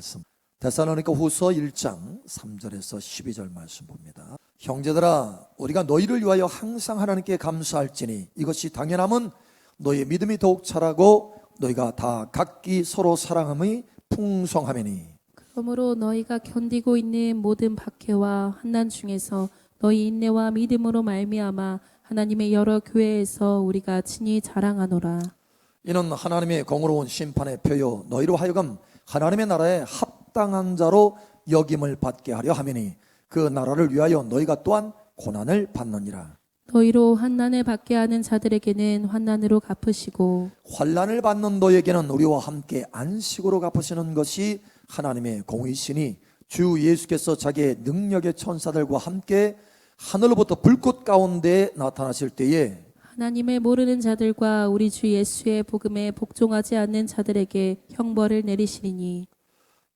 말씀, 데살로니가 후서 1장 3절에서 12절 말씀 봅니다. 형제들아, 우리가 너희를 위하여 항상 하나님께 감사할지니 이것이 당연함은 너희의 믿음이 더욱 자라고 너희가 다 각기 서로 사랑함이 풍성하매니. 그러므로 너희가 견디고 있는 모든 박해와 환난 중에서 너희 인내와 믿음으로 말미암아 하나님의 여러 교회에서 우리가 친히 자랑하노라. 이는 하나님의 공의로운 심판의 표요 너희로 하여금 하나님의 나라에 합당한 자로 여김을 받게 하려 하매니 그 나라를 위하여 너희가 또한 고난을 받느니라. 너희로 환난을 받게 하는 자들에게는 환난으로 갚으시고 환난을 받는 너희에게는 우리와 함께 안식으로 갚으시는 것이 하나님의 공의시니 주 예수께서 자기의 능력의 천사들과 함께 하늘로부터 불꽃 가운데 나타나실 때에 하나님을 모르는 자들과 우리 주 예수의 복음에 복종하지 않는 자들에게 형벌을 내리시리니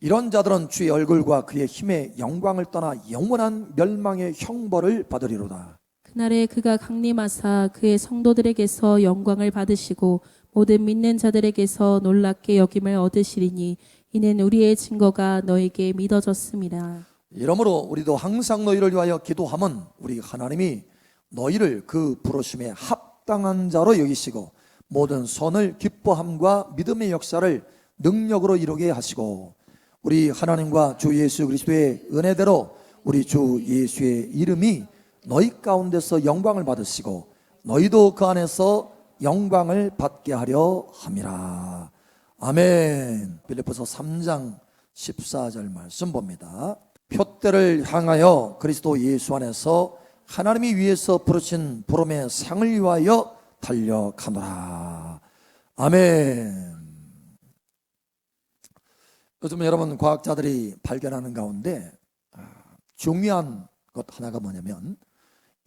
이런 자들은 주의 얼굴과 그의 힘의 영광을 떠나 영원한 멸망의 형벌을 받으리로다. 그날에 그가 강림하사 그의 성도들에게서 영광을 받으시고 모든 믿는 자들에게서 놀랍게 여김을 얻으시리니 이는 우리의 증거가 너에게 믿어졌습니다. 이러므로 우리도 항상 너희를 위하여 기도함은 우리 하나님이 너희를 그 부르심에 합당한 자로 여기시고 모든 선을 기뻐함과 믿음의 역사를 능력으로 이루게 하시고 우리 하나님과 주 예수 그리스도의 은혜대로 우리 주 예수의 이름이 너희 가운데서 영광을 받으시고 너희도 그 안에서 영광을 받게 하려 함이라. 아멘. 빌립보서 3장 14절 말씀 봅니다. 표대를 향하여 그리스도 예수 안에서 하나님이 위에서 부르신 부름의 상을 위하여 달려가노라. 아멘. 요즘 여러분 과학자들이 발견하는 가운데 중요한 것 하나가 뭐냐면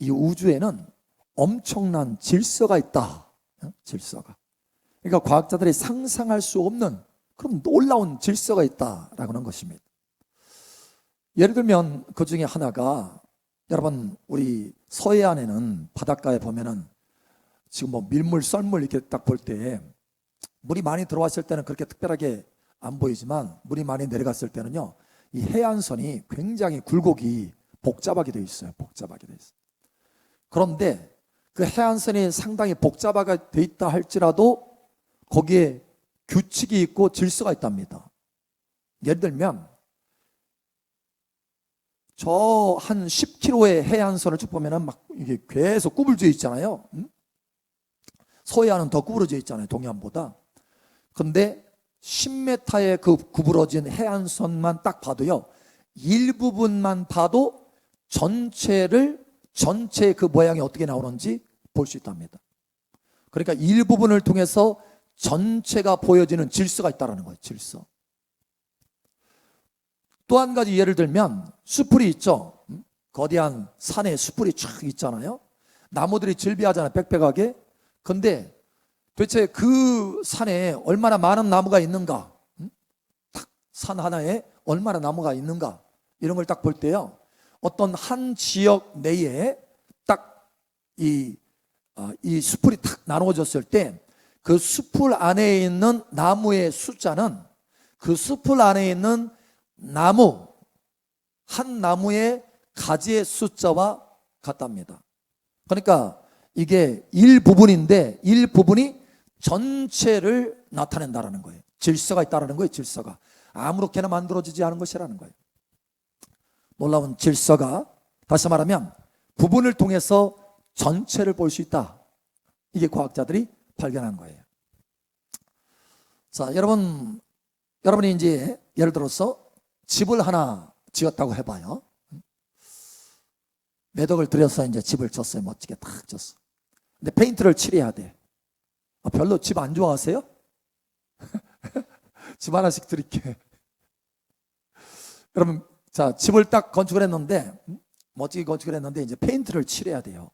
이 우주에는 엄청난 질서가 있다. 질서가. 그러니까 과학자들이 상상할 수 없는 그런 놀라운 질서가 있다라고 하는 것입니다. 예를 들면 그 중에 하나가 여러분 우리 서해안에는 바닷가에 보면은 지금 뭐 밀물 썰물 이렇게 딱 볼 때 물이 많이 들어왔을 때는 그렇게 특별하게 안 보이지만 물이 많이 내려갔을 때는요 이 해안선이 굉장히 굴곡이 복잡하게 되어 있어요. 복잡하게 되어 있어요. 그런데 그 해안선이 상당히 복잡하게 되어 있다 할지라도 거기에 규칙이 있고 질서가 있답니다. 예를 들면 저 한 10km의 해안선을 쭉 보면은 막 이게 계속 구부러져 있잖아요. 서해안은 더 구부러져 있잖아요. 동해안보다. 근데 10m의 그 구부러진 해안선만 딱 봐도요. 일부분만 봐도 전체의 그 모양이 어떻게 나오는지 볼 수 있답니다. 그러니까 일부분을 통해서 전체가 보여지는 질서가 있다는 거예요. 질서. 또 한 가지 예를 들면 수풀이 있죠. 거대한 산에 수풀이 쫙 있잖아요. 나무들이 질비하잖아요. 빽빽하게. 근데 도대체 그 산에 얼마나 많은 나무가 있는가? 딱 산 하나에 얼마나 나무가 있는가? 이런 걸 딱 볼 때요. 어떤 한 지역 내에 딱 이 수풀이 딱 나누어졌을 때 그 수풀 안에 있는 나무의 숫자는 그 수풀 안에 있는 나무 한 나무의 가지의 숫자와 같답니다. 그러니까 이게 일부분인데 일부분이 전체를 나타낸다라는 거예요. 질서가 있다라는 거예요. 질서가 아무렇게나 만들어지지 않은 것이라는 거예요. 놀라운 질서가 다시 말하면 부분을 통해서 전체를 볼 수 있다. 이게 과학자들이 발견한 거예요. 자, 여러분이 이제 예를 들어서 집을 하나 지었다고 해봐요. 몇 억을 들여서 이제 집을 졌어요. 멋지게 딱 졌어. 근데 페인트를 칠해야 돼. 별로 집 안 좋아하세요? 집 하나씩 드릴게. 여러분, 자, 집을 딱 건축을 했는데, 멋지게 건축을 했는데, 이제 페인트를 칠해야 돼요.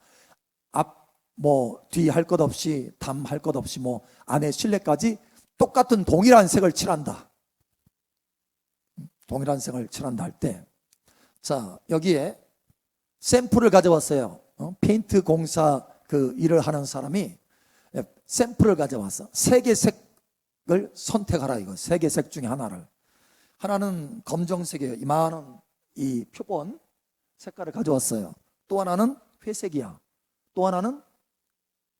뒤 할 것 없이, 담 할 것 없이, 안에 실내까지 똑같은 동일한 색을 칠한다. 동일한 색을 칠한다 할 때, 자, 여기에 샘플을 가져왔어요. 페인트 공사 그 일을 하는 사람이 샘플을 가져왔어. 세 개 색을 선택하라 이거. 세 개 색 중에 하나를 하나는 검정색이에요. 이만한 이 표본 색깔을 가져왔어요. 또 하나는 회색이야. 또 하나는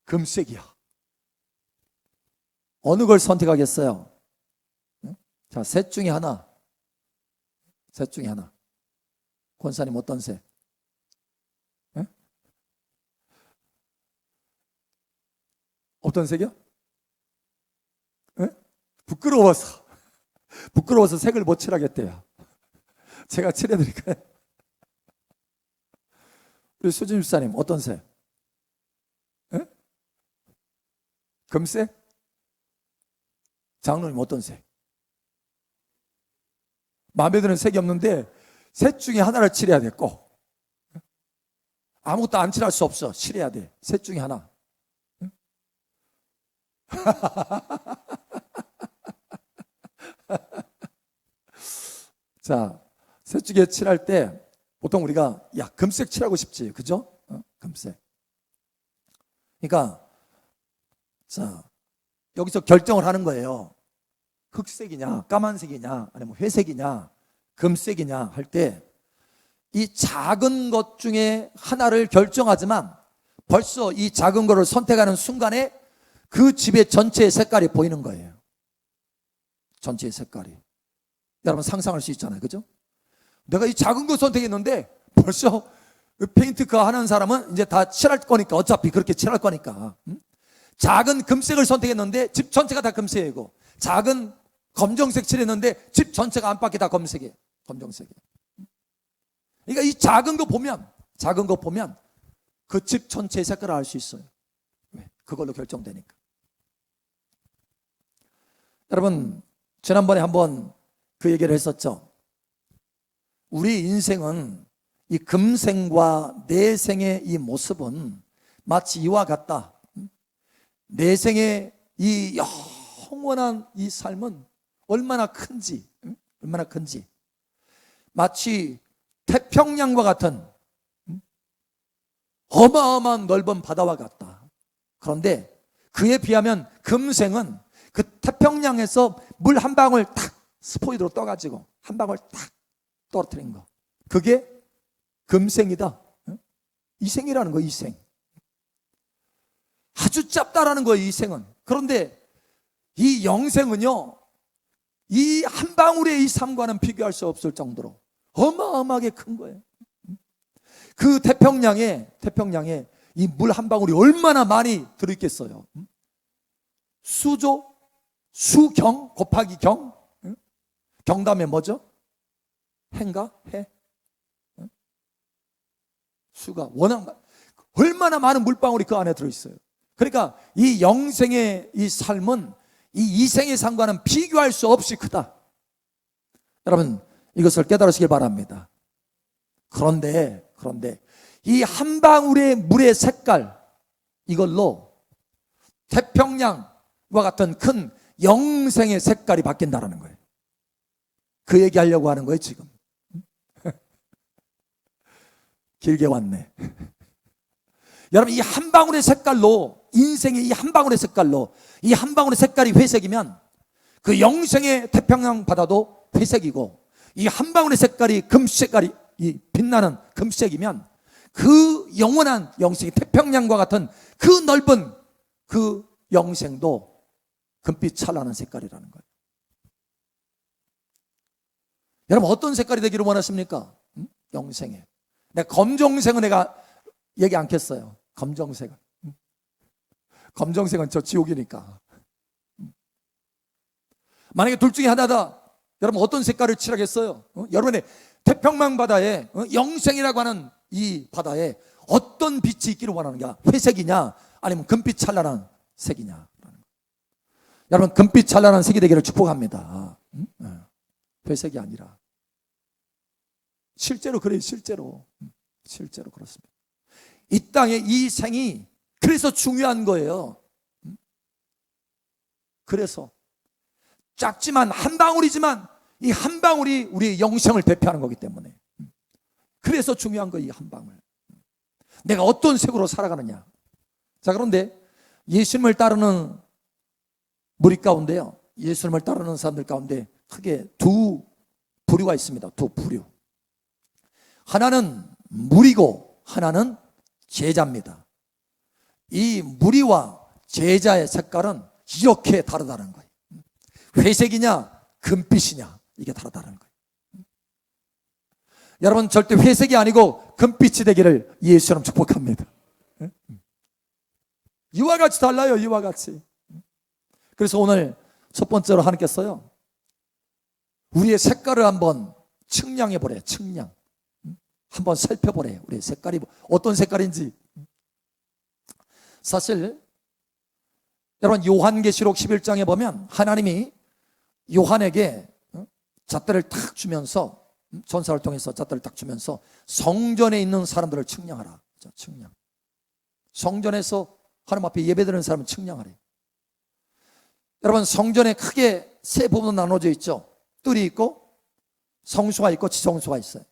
금색이야. 어느 걸 선택하겠어요? 자, 셋 중에 하나. 셋 중에 하나. 권사님 어떤 색? 에? 어떤 색이요? 에? 부끄러워서 색을 못 칠하겠대요. 제가 칠해드릴까요? 우리 수진 집사님 어떤 색? 에? 금색? 장로님 어떤 색? 마음에 드는 색이 없는데 셋 중에 하나를 칠해야 돼. 꼭. 아무것도 안 칠할 수 없어. 칠해야 돼. 셋 중에 하나. 자, 셋 중에 칠할 때 보통 우리가 야, 금색 칠하고 싶지. 그죠? 금색. 그러니까 자, 여기서 결정을 하는 거예요. 흑색이냐, 까만색이냐, 아니면 회색이냐, 금색이냐 할 때 이 작은 것 중에 하나를 결정하지만 벌써 이 작은 거를 선택하는 순간에 그 집의 전체의 색깔이 보이는 거예요. 전체의 색깔이. 여러분 상상할 수 있잖아요. 그죠? 내가 이 작은 거 선택했는데 벌써 페인트 그 하는 사람은 이제 다 칠할 거니까 어차피 그렇게 칠할 거니까 작은 금색을 선택했는데 집 전체가 다 금색이고 작은 검정색 칠했는데 집 전체가 안팎이 다 검색이에요. 검정색이에요. 그러니까 이 작은 거 보면 그 집 전체의 색깔을 알 수 있어요. 왜? 그걸로 결정되니까. 여러분 지난번에 한번 그 얘기를 했었죠. 우리 인생은 이 금생과 내생의 이 모습은 마치 이와 같다. 내생의 이 영원한 이 삶은 얼마나 큰지 마치 태평양과 같은 어마어마한 넓은 바다와 같다. 그런데 그에 비하면 금생은 그 태평양에서 물 한 방울 탁 스포이드로 떠가지고 한 방울 탁 떨어뜨린 거, 그게 금생이다. 이생이라는 거. 이생 아주 짧다라는 거예요. 이생은. 그런데 이 영생은요, 이 한 방울의 이 삶과는 비교할 수 없을 정도로 어마어마하게 큰 거예요. 그 태평양에 이 물 한 방울이 얼마나 많이 들어있겠어요. 수조, 수경 곱하기 경, 경다음에 뭐죠? 해인가? 해. 수가 워낙 얼마나 많은 물방울이 그 안에 들어있어요. 그러니까 이 영생의 이 삶은 이 이생의 삶과는 비교할 수 없이 크다. 여러분 이것을 깨달으시길 바랍니다. 그런데 이 한 방울의 물의 색깔, 이걸로 태평양과 같은 큰 영생의 색깔이 바뀐다는 거예요. 그 얘기하려고 하는 거예요 지금. 길게 왔네. 여러분 이 한 방울의 색깔로, 인생의 이 한 방울의 색깔로, 이 한 방울의 색깔이 회색이면 그 영생의 태평양 바다도 회색이고, 이 한 방울의 색깔이 금색깔이 빛나는 금색이면 그 영원한 영생의 태평양과 같은 그 넓은 그 영생도 금빛 찬란한 색깔이라는 거예요. 여러분 어떤 색깔이 되기를 원하십니까? 영생에. 내가 검정색은 내가 얘기 않겠어요. 검정색은 저 지옥이니까. 만약에 둘 중에 하나다, 여러분 어떤 색깔을 칠하겠어요? 여러분의 태평양 바다에, 영생이라고 하는 이 바다에 어떤 빛이 있기를 원하는가? 회색이냐 아니면 금빛 찬란한 색이냐? 여러분 금빛 찬란한 색이 되기를 축복합니다. 회색이 아니라. 실제로 그래요. 실제로 그렇습니다. 이 땅의 이 생이 그래서 중요한 거예요. 그래서 작지만 한 방울이지만 이 한 방울이 우리의 영생을 대표하는 거기 때문에, 그래서 중요한 거예요. 이 한 방울. 내가 어떤 색으로 살아가느냐. 자, 그런데 예수님을 따르는 무리 가운데요, 예수님을 따르는 사람들 가운데 크게 두 부류가 있습니다. 두 부류. 하나는 무리고 하나는 제자입니다. 이 무리와 제자의 색깔은 이렇게 다르다는 거예요. 회색이냐 금빛이냐 이게 다르다는 거예요. 여러분 절대 회색이 아니고 금빛이 되기를 예수처럼 축복합니다. 이와 같이 달라요. 이와 같이. 그래서 오늘 첫 번째로 하나님께서요, 우리의 색깔을 한번 측량해 보래요. 측량. 한번 살펴보래요. 우리의 색깔이 어떤 색깔인지. 사실 여러분 요한계시록 11장에 보면 하나님이 요한에게 잣대를 탁 주면서, 전사를 통해서 잣대를 딱 주면서 성전에 있는 사람들을 측량하라. 측량. 성전에서 하나님 앞에 예배드리는 사람은 측량하래. 여러분 성전에 크게 세 부분으로 나눠져 있죠. 뜰이 있고 성소가 있고 지성소가 있어요.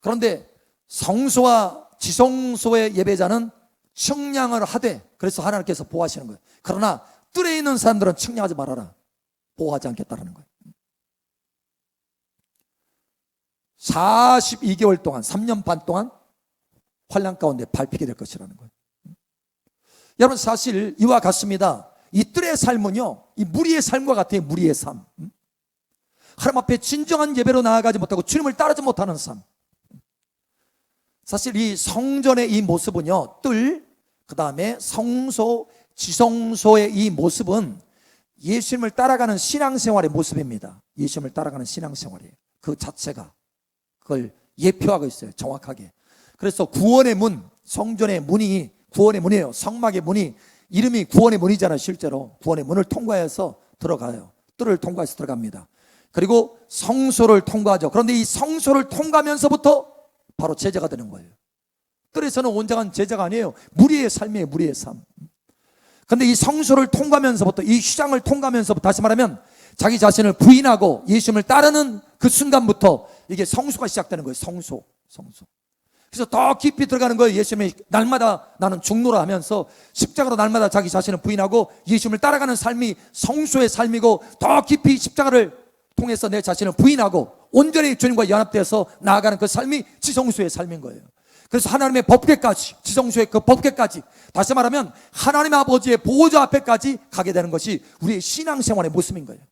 그런데 성소와 지성소의 예배자는 측량을 하되, 그래서 하나님께서 보호하시는 거예요. 그러나 뜰에 있는 사람들은 측량하지 말아라. 보호하지 않겠다는 거예요. 42개월 동안 3년 반 동안 환난 가운데 밟히게 될 것이라는 거예요. 여러분 사실 이와 같습니다. 이 뜰의 삶은요, 이 무리의 삶과 같아요. 무리의 삶. 하나님 앞에 진정한 예배로 나아가지 못하고 주님을 따르지 못하는 삶. 사실 이 성전의 이 모습은요, 뜰, 그 다음에 성소, 지성소의 이 모습은 예수님을 따라가는 신앙생활의 모습입니다. 예수님을 따라가는 신앙생활이에요. 그 자체가 그걸 예표하고 있어요. 정확하게. 그래서 구원의 문, 성전의 문이 구원의 문이에요. 성막의 문이 이름이 구원의 문이잖아요. 실제로 구원의 문을 통과해서 들어가요. 뜰을 통과해서 들어갑니다. 그리고 성소를 통과하죠. 그런데 이 성소를 통과하면서부터 바로 제자가 되는 거예요. 뜰에서는 온전한 제자가 아니에요. 무리의 삶이에요. 무리의 삶. 그런데 이 성소를 통과하면서부터, 이 휘장을 통과하면서부터, 다시 말하면 자기 자신을 부인하고 예수님을 따르는 그 순간부터 이게 성소가 시작되는 거예요. 성소. 그래서 더 깊이 들어가는 거예요. 예수님이 날마다 나는 죽노라 하면서 십자가로 날마다 자기 자신을 부인하고 예수님을 따라가는 삶이 성소의 삶이고, 더 깊이 십자가를 통해서 내 자신을 부인하고 온전히 주님과 연합되어서 나아가는 그 삶이 지성소의 삶인 거예요. 그래서 하나님의 법궤까지, 지성소의 그 법궤까지, 다시 말하면 하나님 아버지의 보호자 앞에까지 가게 되는 것이 우리의 신앙생활의 모습인 거예요.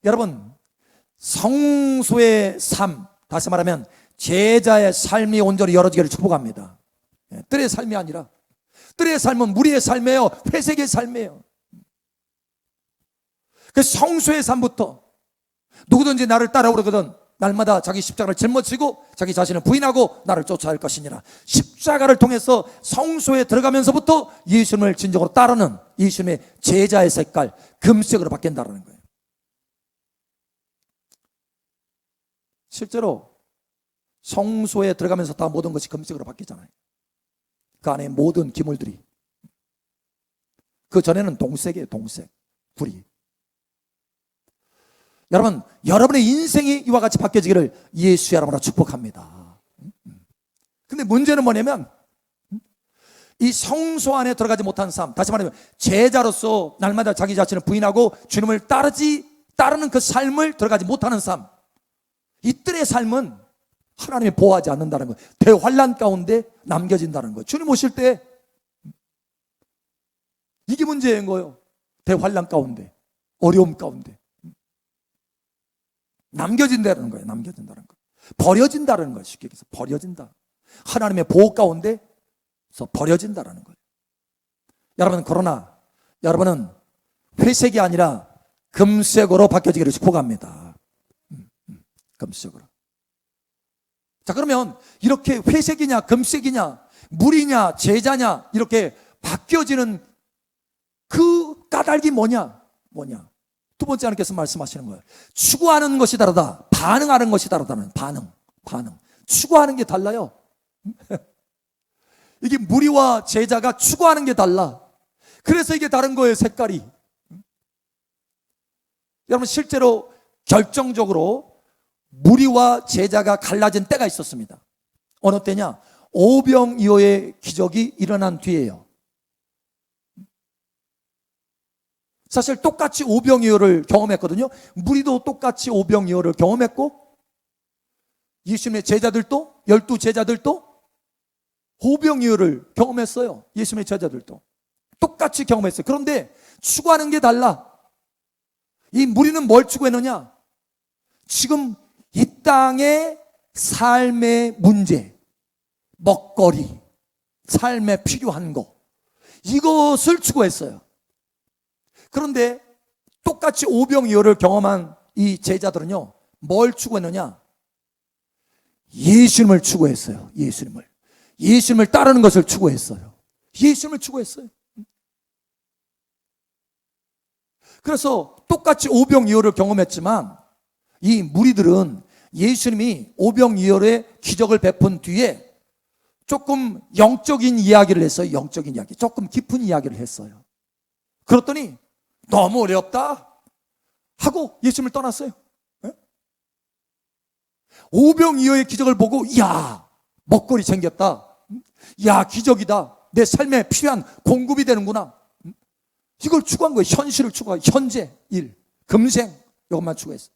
여러분 성소의 삶, 다시 말하면 제자의 삶이 온전히 열어지기를 축복합니다. 뜰의 삶이 아니라, 뜰의 삶은 무리의 삶이에요. 회색의 삶이에요. 그 성소의 삶부터 누구든지 나를 따라오거든 날마다 자기 십자가를 짊어지고 자기 자신을 부인하고 나를 쫓아갈 것이니라. 십자가를 통해서 성소에 들어가면서부터 예수님을 진정으로 따르는 예수님의 제자의 색깔, 금색으로 바뀐다는 거예요. 실제로 성소에 들어가면서 다 모든 것이 금색으로 바뀌잖아요. 그 안에 모든 기물들이. 그 전에는 동색이에요. 동색, 구리. 여러분, 여러분의 인생이 이와 같이 바뀌어지기를 예수의 이름으로 축복합니다. 근데 문제는 뭐냐면 이 성소 안에 들어가지 못한 삶, 다시 말하면 제자로서 날마다 자기 자신을 부인하고 주님을 따르는 그 삶을 들어가지 못하는 삶, 이 뜰의 삶은 하나님이 보호하지 않는다는 거예요. 대환난 가운데 남겨진다는 거예요. 주님 오실 때 이게 문제인 거예요. 대환난 가운데, 어려움 가운데 남겨진다는 거예요. 남겨진다는 거. 버려진다는 거예요. 쉽게 얘기해서 버려진다. 하나님의 보호 가운데서 버려진다는 거예요. 여러분, 그러나 여러분은 회색이 아니라 금색으로 바뀌어지기를 축복합니다. 금색으로. 자, 그러면 이렇게 회색이냐 금색이냐 물이냐 제자냐 이렇게 바뀌어지는 그 까닭이 뭐냐? 두 번째 하나님께서 말씀하시는 거예요. 추구하는 것이 다르다. 반응하는 것이 다르다는 반응. 추구하는 게 달라요. 이게 무리와 제자가 추구하는 게 달라. 그래서 이게 다른 거예요. 색깔이. 여러분, 실제로 결정적으로 무리와 제자가 갈라진 때가 있었습니다. 어느 때냐? 오병이어의 기적이 일어난 뒤에요. 사실 똑같이 오병이어를 경험했거든요. 무리도 똑같이 오병이어를 경험했고, 예수님의 제자들도, 12 제자들도 오병이어를 경험했어요. 예수님의 제자들도 똑같이 경험했어요. 그런데 추구하는 게 달라. 이 무리는 뭘 추구했느냐? 지금 이 땅의 삶의 문제, 먹거리, 삶에 필요한 거, 이것을 추구했어요. 그런데 똑같이 오병이어를 경험한 이 제자들은요, 뭘 추구했느냐? 예수님을 추구했어요. 예수님을 따르는 것을 추구했어요. 예수님을 추구했어요. 그래서 똑같이 오병이어를 경험했지만 이 무리들은 예수님이 오병이어의 기적을 베푼 뒤에 조금 영적인 이야기를 했어요. 영적인 이야기, 조금 깊은 이야기를 했어요. 그랬더니 너무 어렵다 하고 예수님을 떠났어요. 오병이어의 기적을 보고, 야, 먹거리 생겼다, 야, 기적이다, 내 삶에 필요한 공급이 되는구나, 이걸 추구한 거예요. 현실을 추구하고, 현재 일, 금생, 이것만 추구했어요.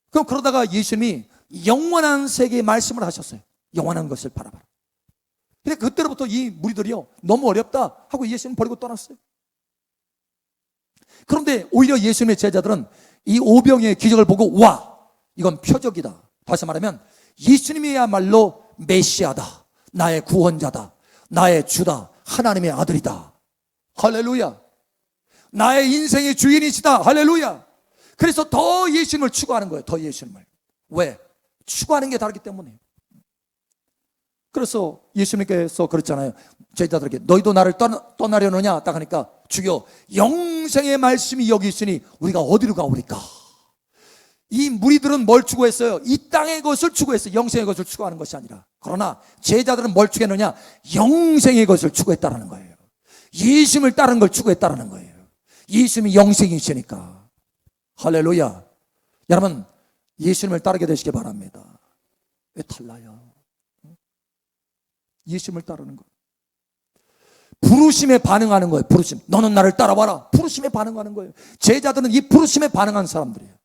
그럼 그러다가 예수님이 영원한 세계의 말씀을 하셨어요. 영원한 것을 바라봐라. 근데 그때로부터 이 무리들이요, 너무 어렵다 하고 예수님 버리고 떠났어요. 그런데 오히려 예수님의 제자들은 이 오병이어의 기적을 보고, 와, 이건 표적이다. 다시 말하면 예수님이야말로 메시아다, 나의 구원자다, 나의 주다, 하나님의 아들이다. 할렐루야. 나의 인생의 주인이시다. 할렐루야. 그래서 더 예수님을 추구하는 거예요. 더 예수님을. 왜? 추구하는 게 다르기 때문에. 그래서 예수님께서 그랬잖아요. 제자들에게 너희도 나를 떠나려느냐 딱 하니까, 주여, 영생의 말씀이 여기 있으니 우리가 어디로 가오리까? 이 무리들은 뭘 추구했어요? 이 땅의 것을 추구했어요. 영생의 것을 추구하는 것이 아니라. 그러나 제자들은 뭘 추구했느냐? 영생의 것을 추구했다라는 거예요. 예수님을 따르는 걸 추구했다라는 거예요. 예수님이 영생이시니까. 할렐루야. 여러분, 예수님을 따르게 되시기 바랍니다. 왜 달라요? 예수님을 따르는 거. 부르심에 반응하는 거예요. 부르심. 너는 나를 따라와라. 부르심에 반응하는 거예요. 제자들은 이 부르심에 반응한 사람들이에요.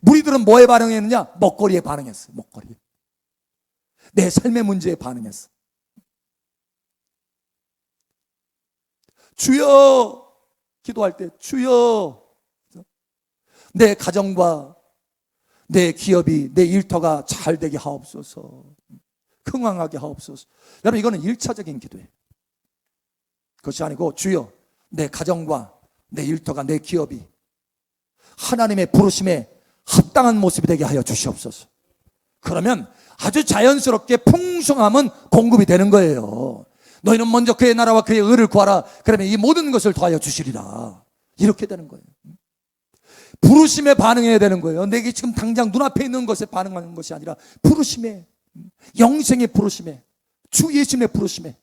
무리들은 뭐에 반응했느냐? 먹거리에 반응했어요. 먹거리. 내 삶의 문제에 반응했어. 주여, 기도할 때 주여, 내 가정과 내 기업이, 내 일터가 잘 되게 하옵소서, 흥왕하게 하옵소서. 여러분, 이거는 1차적인 기도예요. 그것이 아니고, 주여, 내 가정과 내 일터가, 내 기업이 하나님의 부르심에 합당한 모습이 되게 하여 주시옵소서. 그러면 아주 자연스럽게 풍성함은 공급이 되는 거예요. 너희는 먼저 그의 나라와 그의 의를 구하라. 그러면 이 모든 것을 더하여 주시리라. 이렇게 되는 거예요. 부르심에 반응해야 되는 거예요. 내게 지금 당장 눈앞에 있는 것에 반응하는 것이 아니라 부르심에, 영생의 부르심에, 주 예수님의 부르심에.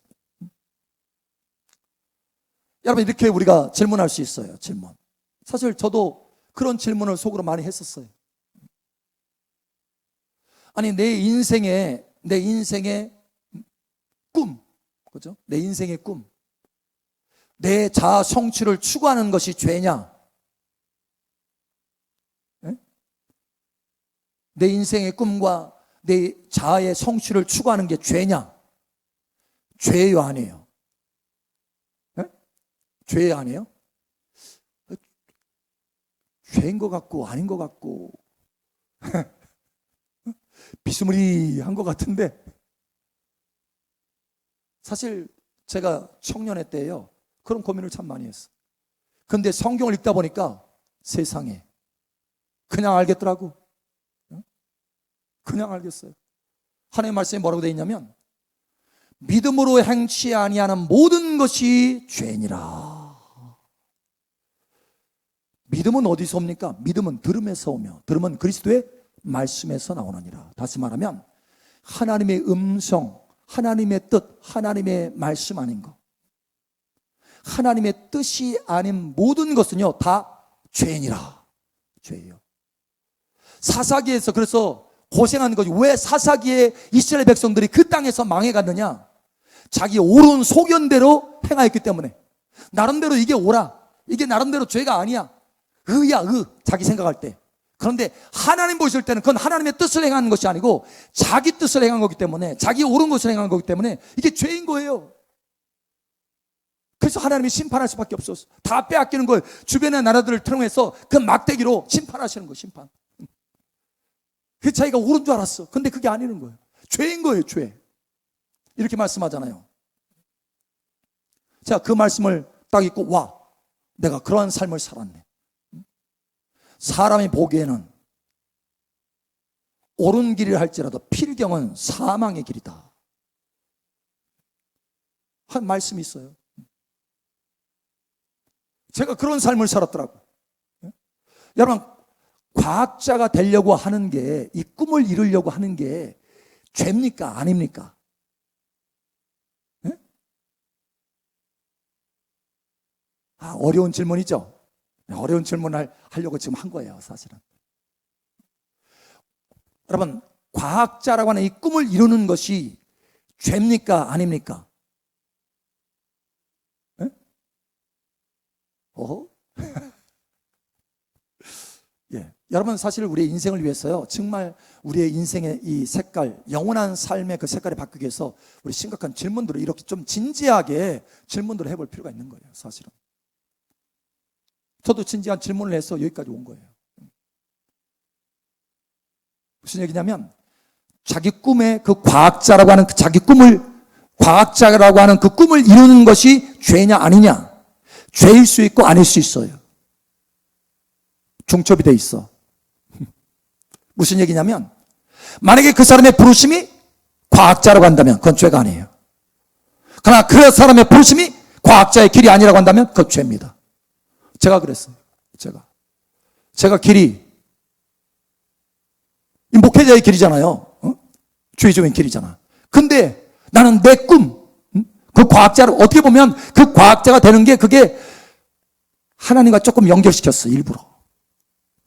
여러분, 이렇게 우리가 질문할 수 있어요. 질문. 사실 저도 그런 질문을 속으로 많이 했었어요. 아니, 내 인생의 꿈, 그죠? 내 인생의 꿈, 내 자아 성취를 추구하는 것이 죄냐? 네? 내 인생의 꿈과 내 자아의 성취를 추구하는 게 죄냐? 죄예요, 아니에요? 네? 죄예요, 아니에요? 죄인 것 같고 아닌 것 같고 비스무리한 것 같은데, 사실 제가 청년회 때요, 그런 고민을 참 많이 했어요. 근데 성경을 읽다 보니까 세상에 그냥 알겠더라고. 그냥 알겠어요. 하나님의 말씀에 뭐라고 되어 있냐면, 믿음으로 행치 아니하는 모든 것이 죄니라. 믿음은 어디서 옵니까? 믿음은 들음에서 오며 들음은 그리스도의 말씀에서 나오느니라. 다시 말하면 하나님의 음성, 하나님의 뜻, 하나님의 말씀 아닌 것, 하나님의 뜻이 아닌 모든 것은요 다 죄니라. 죄예요. 사사기에서 그래서 고생한 거지. 왜 사사기에 이스라엘 백성들이 그 땅에서 망해갔느냐? 자기 옳은 소견대로 행하였기 때문에. 나름대로 이게 옳아. 이게 나름대로 죄가 아니야. 의야, 자기 생각할 때. 그런데 하나님 보실 때는 그건 하나님의 뜻을 행하는 것이 아니고 자기 뜻을 행한 거기 때문에, 자기 옳은 것을 행한 거기 때문에 이게 죄인 거예요. 그래서 하나님이 심판할 수밖에 없었어. 다 빼앗기는 걸 주변의 나라들을 통해서 그 막대기로 심판하시는 거예요. 심판. 그 자기가 옳은 줄 알았어. 근데 그게 아니는 거예요. 죄인 거예요. 죄. 이렇게 말씀하잖아요. 자, 그 말씀을 딱 읽고, 와, 내가 그러한 삶을 살았네. 사람이 보기에는 옳은 길이라 할지라도 필경은 사망의 길이다 한 말씀이 있어요. 제가 그런 삶을 살았더라고요. 여러분, 과학자가 되려고 하는 게, 이 꿈을 이루려고 하는 게 죄입니까? 아닙니까? 어려운 질문이죠. 어려운 질문을 하려고 지금 한 거예요, 사실은. 여러분, 과학자라고 하는 이 꿈을 이루는 것이 죄입니까? 아닙니까? 어허? 예. 여러분, 사실 우리의 인생을 위해서요, 정말 우리의 인생의 이 색깔, 영원한 삶의 그 색깔이 바뀌기 위해서 우리 심각한 질문들을 이렇게 좀 진지하게 질문들을 해볼 필요가 있는 거예요, 사실은. 저도 진지한 질문을 해서 여기까지 온 거예요. 무슨 얘기냐면, 자기 꿈의 그 과학자라고 하는 자기 꿈을, 과학자라고 하는 그 꿈을 이루는 것이 죄냐 아니냐, 죄일 수 있고 아닐 수 있어요. 중첩이 돼 있어. 무슨 얘기냐면, 만약에 그 사람의 부르심이 과학자라고 한다면 그건 죄가 아니에요. 그러나 그 사람의 부르심이 과학자의 길이 아니라고 한다면 그건 죄입니다. 제가 그랬어요. 제가 길이 이 목회자의 길이잖아요. 주의적인 길이잖아. 근데 나는 내 꿈, 그 과학자를, 어떻게 보면 그 과학자가 되는 게, 그게 하나님과 조금 연결시켰어, 일부러.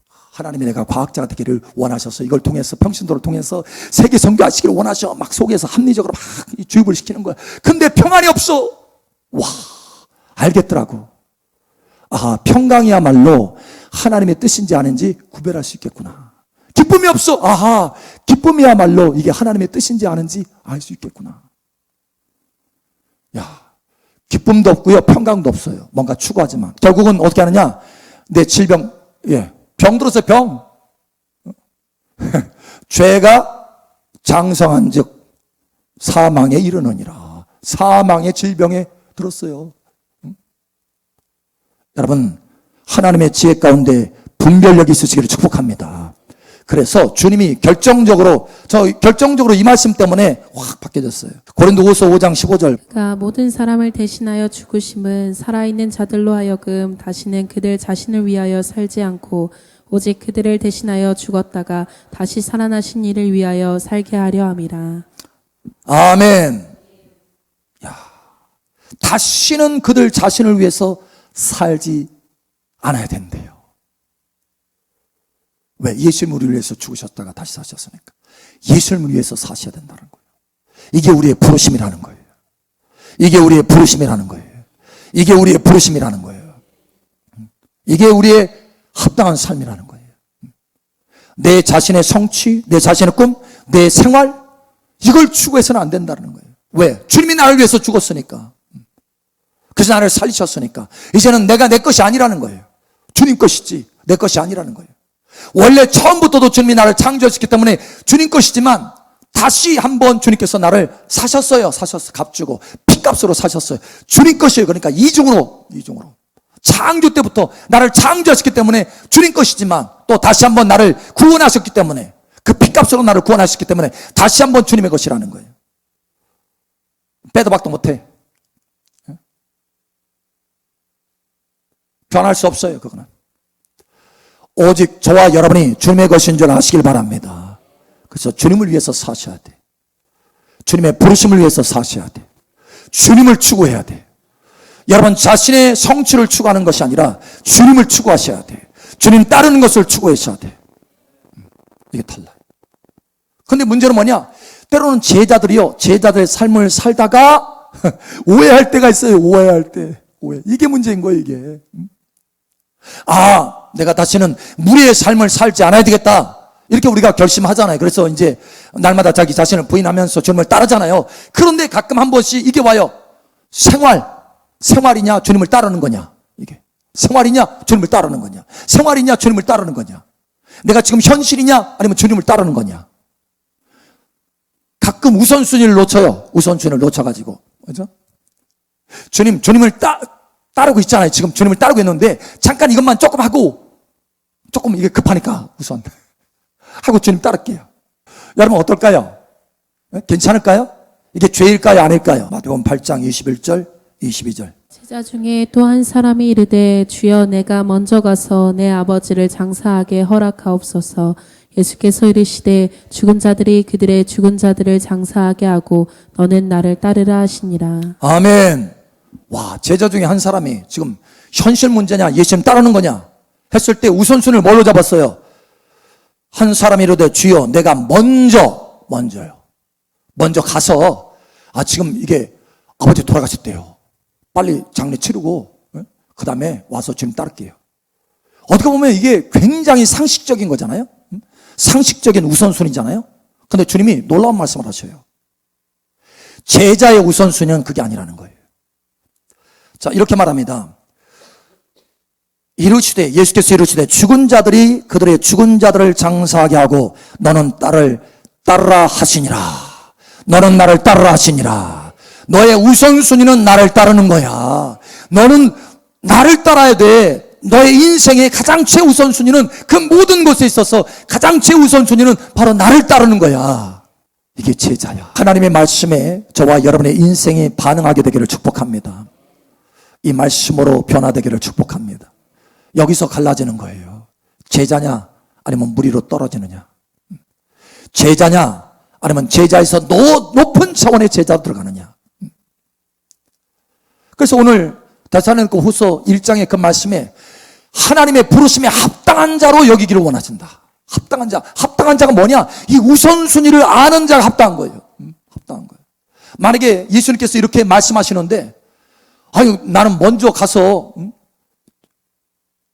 하나님이 내가 과학자가 되기를 원하셔서, 이걸 통해서, 평신도를 통해서 세계 선교하시기를 원하셔. 막 속에서 합리적으로 막 주입을 시키는 거야. 근데 평안이 없어. 와, 알겠더라고. 평강이야말로 하나님의 뜻인지 아닌지 구별할 수 있겠구나. 기쁨이 없어. 기쁨이야말로 이게 하나님의 뜻인지 아닌지 알 수 있겠구나. 야, 기쁨도 없고요, 평강도 없어요. 뭔가 추구하지만 결국은 어떻게 하느냐? 내 질병, 병 들었어요. 병. 죄가 장성한즉 사망에 이르느니라. 사망의 질병에 들었어요. 여러분, 하나님의 지혜 가운데 분별력이 있으시기를 축복합니다. 그래서 주님이 결정적으로 이 말씀 때문에 확 바뀌어졌어요. 고린도후서 5장 15절. 그가 모든 사람을 대신하여 죽으심은 살아있는 자들로 하여금 다시는 그들 자신을 위하여 살지 않고 오직 그들을 대신하여 죽었다가 다시 살아나신 이를 위하여 살게 하려 함이라. 아멘. 야, 다시는 그들 자신을 위해서 살지 않아야 된대요. 왜? 예수님을 우리를 위해서 죽으셨다가 다시 사셨으니까. 예수님을 위해서 사셔야 된다는 거예요. 이게 우리의 부르심이라는 거예요. 이게 우리의 부르심이라는 거예요. 이게 우리의 부르심이라는 거예요. 이게 우리의 합당한 삶이라는 거예요. 내 자신의 성취, 내 자신의 꿈, 내 생활, 이걸 추구해서는 안 된다는 거예요. 왜? 주님이 나를 위해서 죽었으니까. 그래서 나를 살리셨으니까. 이제는 내가 내 것이 아니라는 거예요. 주님 것이지 내 것이 아니라는 거예요. 원래 처음부터도 주님이 나를 창조했기 때문에 주님 것이지만, 다시 한번 주님께서 나를 사셨어요. 값주고 피값으로 사셨어요. 주님 것이에요. 그러니까 이중으로 창조 때부터 나를 창조하셨기 때문에 주님 것이지만, 또 다시 한번 나를 구원하셨기 때문에, 그 피값으로 나를 구원하셨기 때문에 다시 한번 주님의 것이라는 거예요. 빼도 박도 못해. 변할 수 없어요. 그거는 오직 저와 여러분이 주님의 것인 줄 아시길 바랍니다. 그래서 주님을 위해서 사셔야 돼. 주님의 부르심을 위해서 사셔야 돼. 주님을 추구해야 돼. 여러분, 자신의 성취를 추구하는 것이 아니라 주님을 추구하셔야 돼. 주님 따르는 것을 추구하셔야 돼. 이게 달라요. 근데 문제는 뭐냐? 때로는 제자들의 삶을 살다가 오해할 때가 있어요. 오해할 때. 오해. 이게 문제인 거예요, 이게. 아, 내가 다시는 무리의 삶을 살지 않아야 되겠다. 이렇게 우리가 결심하잖아요. 그래서 이제 날마다 자기 자신을 부인하면서 주님을 따르잖아요. 그런데 가끔 한 번씩 이게 와요. 생활이냐, 주님을 따르는 거냐. 이게. 생활이냐, 주님을 따르는 거냐. 생활이냐, 주님을 따르는 거냐. 내가 지금 현실이냐, 아니면 주님을 따르는 거냐. 가끔 우선순위를 놓쳐요. 우선순위를 놓쳐가지고. 그죠? 주님을 따르고 있잖아요. 지금 주님을 따르고 있는데, 잠깐 이것만 조금 하고, 조금 이게 급하니까, 우선. 하고 주님 따를게요. 여러분, 어떨까요? 괜찮을까요? 이게 죄일까요? 아닐까요? 마태복음 8장 21절, 22절. 제자 중에 또 한 사람이 이르되 주여 내가 먼저 가서 내 아버지를 장사하게 허락하옵소서. 예수께서 이르시되 죽은 자들이 그들의 죽은 자들을 장사하게 하고 너는 나를 따르라 하시니라. 아멘. 와, 제자 중에 한 사람이 지금 현실 문제냐, 예수님 따르는 거냐 했을 때 우선순위를 뭘로 잡았어요? 한 사람이 이르되 주여 내가 먼저요. 먼저 가서, 지금 이게 아버지 돌아가셨대요. 빨리 장례 치르고, 그 다음에 와서 주님 따를게요. 어떻게 보면 이게 굉장히 상식적인 거잖아요? 상식적인 우선순위잖아요? 근데 주님이 놀라운 말씀을 하셔요. 제자의 우선순위는 그게 아니라는 거예요. 자, 이렇게 말합니다. 예수께서 이르시되 죽은 자들이 그들의 죽은 자들을 장사하게 하고 너는 따르라 하시니라. 너는 나를 따르라 하시니라. 너의 우선순위는 나를 따르는 거야. 너는 나를 따라야 돼. 너의 인생의 가장 최우선순위는 그 모든 것에 있어서 가장 최우선순위는 바로 나를 따르는 거야. 이게 제자야. 하나님의 말씀에 저와 여러분의 인생이 반응하게 되기를 축복합니다. 이 말씀으로 변화되기를 축복합니다. 여기서 갈라지는 거예요. 제자냐 아니면 무리로 떨어지느냐. 제자냐 아니면 제자에서 높은 차원의 제자로 들어가느냐. 그래서 오늘 데살로니가 후서 1장의 그 말씀에 하나님의 부르심에 합당한 자로 여기기를 원하신다. 합당한 자. 합당한 자가 뭐냐? 이 우선순위를 아는 자가 합당한 거예요. 합당한 거예요. 만약에 예수님께서 이렇게 말씀하시는데, 나는 먼저 가서,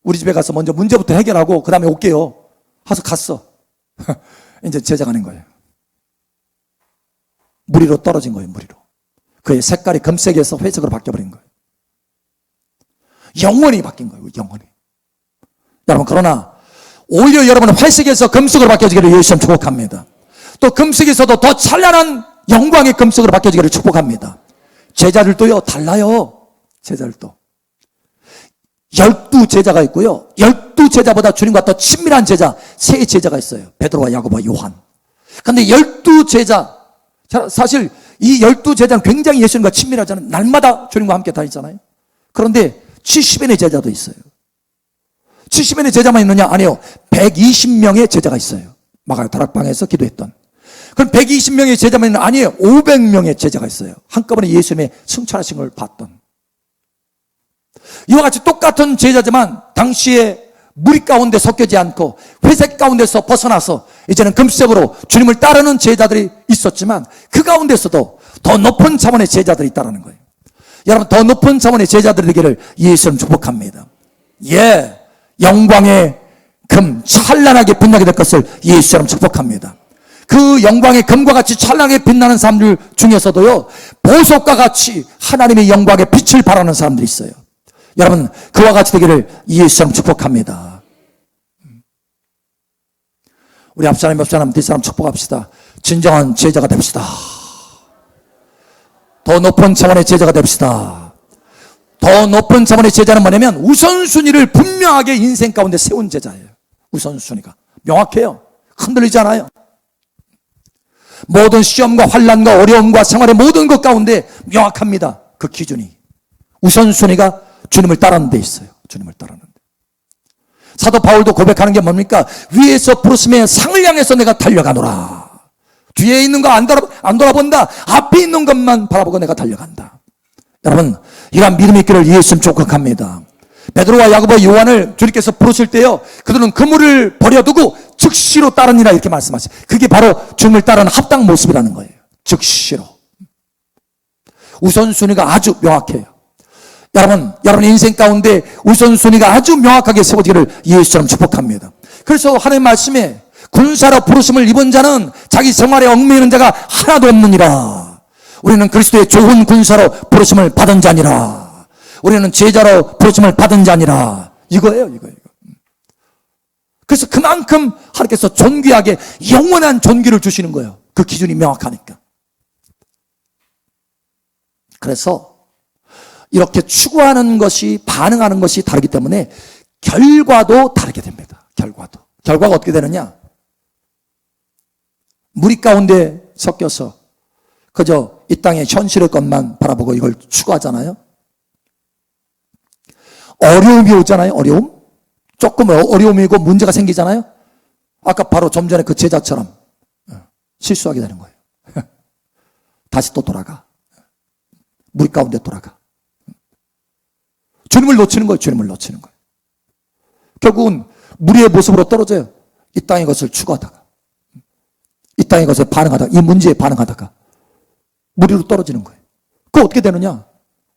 우리 집에 가서 먼저 문제부터 해결하고, 그 다음에 올게요. 하서 갔어. 이제 제자가 된 거예요. 무리로 떨어진 거예요, 무리로. 그의 색깔이 금색에서 회색으로 바뀌어버린 거예요. 영원히 바뀐 거예요, 영원히. 여러분, 그러나 오히려 여러분은 회색에서 금색으로 바뀌어지기를 예수님 축복합니다. 또 금색에서도 더 찬란한 영광의 금색으로 바뀌어지기를 축복합니다. 제자들도요, 달라요. 제자들도 12제자가 있고요, 12제자보다 주님과 더 친밀한 제자 3제자가 있어요. 베드로와 야고보와 요한. 근데 12제자, 사실 이 12제자는 굉장히 예수님과 친밀하잖아요. 날마다 주님과 함께 다니잖아요. 그런데 70인의 제자도 있어요. 70인의 제자만 있느냐? 아니요. 120명의 제자가 있어요. 마가의 다락방에서 기도했던. 그럼 120명의 제자만 있느냐? 아니에요. 500명의 제자가 있어요. 한꺼번에 예수님의 승천하신 걸 봤던. 이와 같이 똑같은 제자지만 당시에 무리 가운데 섞여지 않고 회색 가운데서 벗어나서 이제는 금색으로 주님을 따르는 제자들이 있었지만 그 가운데서도 더 높은 차원의 제자들이 있다는 거예요. 여러분, 더 높은 차원의 제자들이 되기를 예수님 축복합니다. 영광의 금 찬란하게 빛나게 될 것을 예수님 축복합니다. 그 영광의 금과 같이 찬란하게 빛나는 사람들 중에서도요, 보석과 같이 하나님의 영광의 빛을 발하는 사람들이 있어요. 여러분, 그와 같이 되기를 예수님 축복합니다. 우리 앞사람 옆사람 뒷사람 축복합시다. 진정한 제자가 됩시다. 더 높은 차원의 제자가 됩시다. 더 높은 차원의 제자는 뭐냐면 우선순위를 분명하게 인생 가운데 세운 제자예요. 우선순위가 명확해요. 흔들리지 않아요. 모든 시험과 환난과 어려움과 생활의 모든 것 가운데 명확합니다. 그 기준이. 우선순위가 주님을 따르는 데 있어요. 주님을 따르는 데. 사도 바울도 고백하는 게 뭡니까? 위에서 부르심에 상을 향해서 내가 달려가노라. 뒤에 있는 거 안 돌아본다. 앞에 있는 것만 바라보고 내가 달려간다. 여러분, 이러한 믿음이 있기를 예수님 축복합니다. 베드로와 야고보 요한을 주님께서 부르실 때요, 그들은 그물을 버려두고 즉시로 따르니라 이렇게 말씀하세요. 그게 바로 주님을 따르는 합당 모습이라는 거예요. 즉시로. 우선순위가 아주 명확해요. 여러분의 인생 가운데 우선순위가 아주 명확하게 세워지기를 예수처럼 축복합니다. 그래서 하나님 말씀에 군사로 부르심을 입은 자는 자기 생활에 얽매이는 자가 하나도 없느니라. 우리는 그리스도의 좋은 군사로 부르심을 받은 자니라. 우리는 제자로 부르심을 받은 자니라. 이거예요. 그래서 그만큼 하나님께서 존귀하게 영원한 존귀를 주시는 거예요. 그 기준이 명확하니까. 그래서 이렇게 추구하는 것이, 반응하는 것이 다르기 때문에 결과도 다르게 됩니다. 결과가 어떻게 되느냐? 무리 가운데 섞여서 그저 이 땅의 현실의 것만 바라보고 이걸 추구하잖아요. 어려움이 오잖아요. 조금 어려움이고 문제가 생기잖아요. 아까 바로 좀 전에 그 제자처럼 실수하게 되는 거예요. 다시 또 돌아가. 무리 가운데 돌아가. 주님을 놓치는 거예요. 결국은 무리의 모습으로 떨어져요. 이 땅의 것을 추구하다가, 이 땅의 것에 반응하다가, 이 문제에 반응하다가 무리로 떨어지는 거예요. 그거 어떻게 되느냐?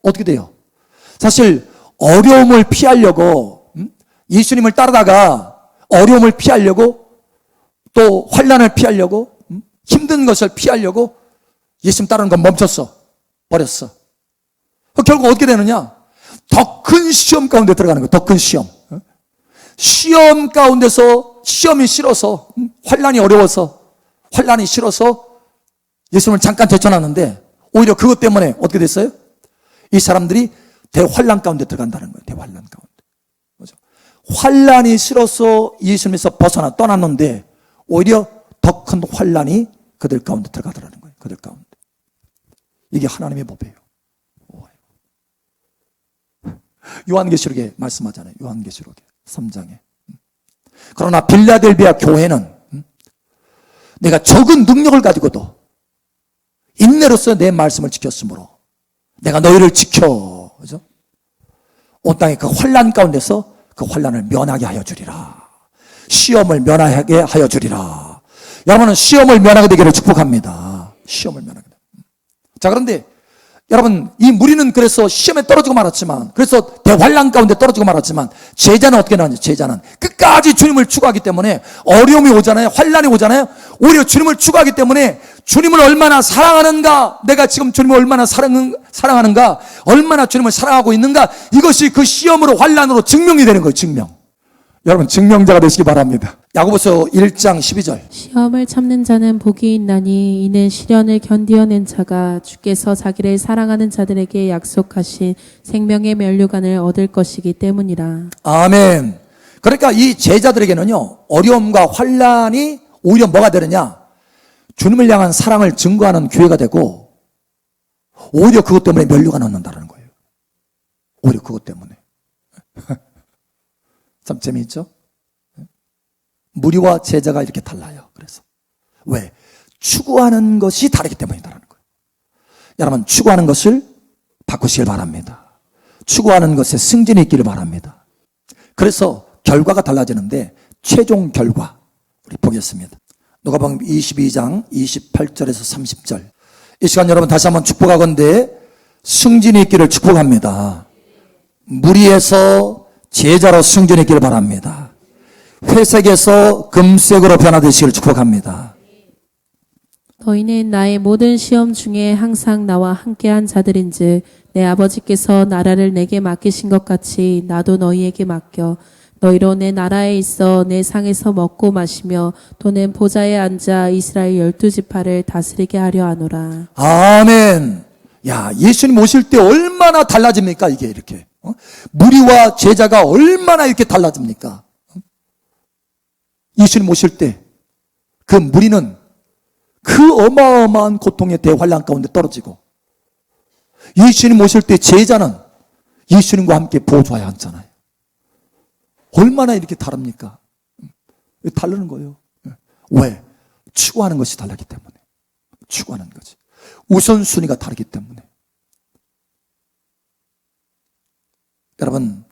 어떻게 돼요? 사실 어려움을 피하려고, 예수님을 따르다가 어려움을 피하려고, 또 환난을 피하려고, 힘든 것을 피하려고 예수님 따르는 건 버렸어. 결국 어떻게 되느냐? 더 큰 시험 가운데 들어가는 거예요. 더 큰 시험. 시험 가운데서, 시험이 싫어서, 환난이 어려워서, 환난이 싫어서 예수님을 잠깐 제쳐놨는데 오히려 그것 때문에 어떻게 됐어요? 이 사람들이 대환난 가운데 들어간다는 거예요. 대환난 가운데. 그렇죠? 환난이 싫어서 예수님에서 떠났는데 오히려 더 큰 환난이 그들 가운데 들어가더라는 거예요. 그들 가운데. 이게 하나님의 법이에요. 요한계시록에 말씀하잖아요. 요한계시록에 3장에. 그러나 빌라델비아 교회는 내가 적은 능력을 가지고도 인내로서 내 말씀을 지켰으므로 내가 너희를 지켜, 그죠? 온 땅의 그 환난 가운데서 그 환난을 면하게 하여 주리라. 시험을 면하게 하여 주리라. 여러분은 시험을 면하게 되기를 축복합니다. 시험을 면하게 되. 자, 그런데 여러분, 이 무리는 그래서 시험에 떨어지고 말았지만, 그래서 대환난 가운데 떨어지고 말았지만, 제자는 어떻게 나왔냐? 제자는 끝까지 주님을 추구하기 때문에 어려움이 오잖아요. 환난이 오잖아요. 오히려 주님을 추구하기 때문에 주님을 얼마나 사랑하는가, 내가 지금 주님을 얼마나 사랑하는가, 얼마나 주님을 사랑하고 있는가, 이것이 그 시험으로, 환난으로 증명이 되는 거예요. 증명. 여러분, 증명자가 되시기 바랍니다. 야고보서 1장 12절. 시험을 참는 자는 복이 있나니 이는 시련을 견디어낸 자가 주께서 자기를 사랑하는 자들에게 약속하신 생명의 면류관을 얻을 것이기 때문이라. 아멘. 그러니까 이 제자들에게는요, 어려움과 환난이 오히려 뭐가 되느냐? 주님을 향한 사랑을 증거하는 기회가 되고, 오히려 그것 때문에 면류관 얻는다는 거예요. 오히려 그것 때문에. 참 재미있죠? 무리와 제자가 이렇게 달라요. 그래서 왜? 추구하는 것이 다르기 때문이다라는 거예요. 여러분, 추구하는 것을 바꾸시길 바랍니다. 추구하는 것에 승진이 있기를 바랍니다. 그래서 결과가 달라지는데 최종 결과 우리 보겠습니다. 누가복음 22장 28절에서 30절. 이 시간 여러분 다시 한번 축복하건대 승진이 있기를 축복합니다. 무리에서 제자로 승진이 있기를 바랍니다. 회색에서 금색으로 변화되시기를 축복합니다. 너희는 나의 모든 시험 중에 항상 나와 함께한 자들인즉 내 아버지께서 나라를 내게 맡기신 것 같이 나도 너희에게 맡겨 너희로 내 나라에 있어 내 상에서 먹고 마시며 또는 보좌에 앉아 이스라엘 12지파를 다스리게 하려 하노라. 아멘. 야, 예수님 오실 때 얼마나 달라집니까? 이게 이렇게. 무리와 제자가 얼마나 이렇게 달라집니까? 예수님 오실 때 그 무리는 그 어마어마한 고통의 대환난 가운데 떨어지고, 예수님 오실 때 제자는 예수님과 함께 보좌에 앉잖아요. 얼마나 이렇게 다릅니까? 다르는 거예요. 왜? 추구하는 것이 다르기 때문에. 추구하는 거지. 우선순위가 다르기 때문에. 여러분,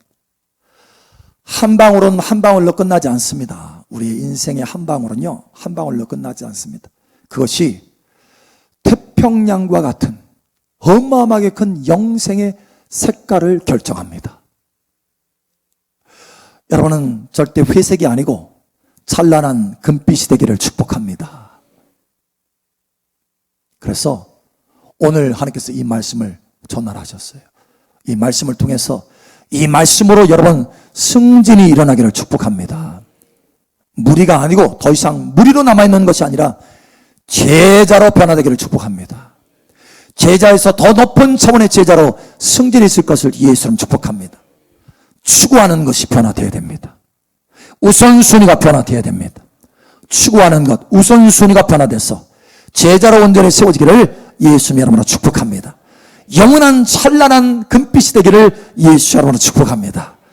한 방울은 한 방울로 끝나지 않습니다. 우리 인생의 한 방울은요, 한 방울로 끝나지 않습니다. 그것이 태평양과 같은 어마어마하게 큰 영생의 색깔을 결정합니다. 여러분은 절대 회색이 아니고 찬란한 금빛이 되기를 축복합니다. 그래서 오늘 하나님께서 이 말씀을 전달하셨어요. 이 말씀을 통해서 이 말씀으로 여러분 승진이 일어나기를 축복합니다. 무리가 아니고 더 이상 무리로 남아있는 것이 아니라 제자로 변화되기를 축복합니다. 제자에서 더 높은 차원의 제자로 승진이 있을 것을 예수님 축복합니다. 추구하는 것이 변화되어야 됩니다. 우선순위가 변화되어야 됩니다. 추구하는 것, 우선순위가 변화돼서 제자로 온전히 세워지기를 예수님 여러분으로 축복합니다. 영원한 찬란한 금빛이 되기를 예수 여러분으로 축복합니다.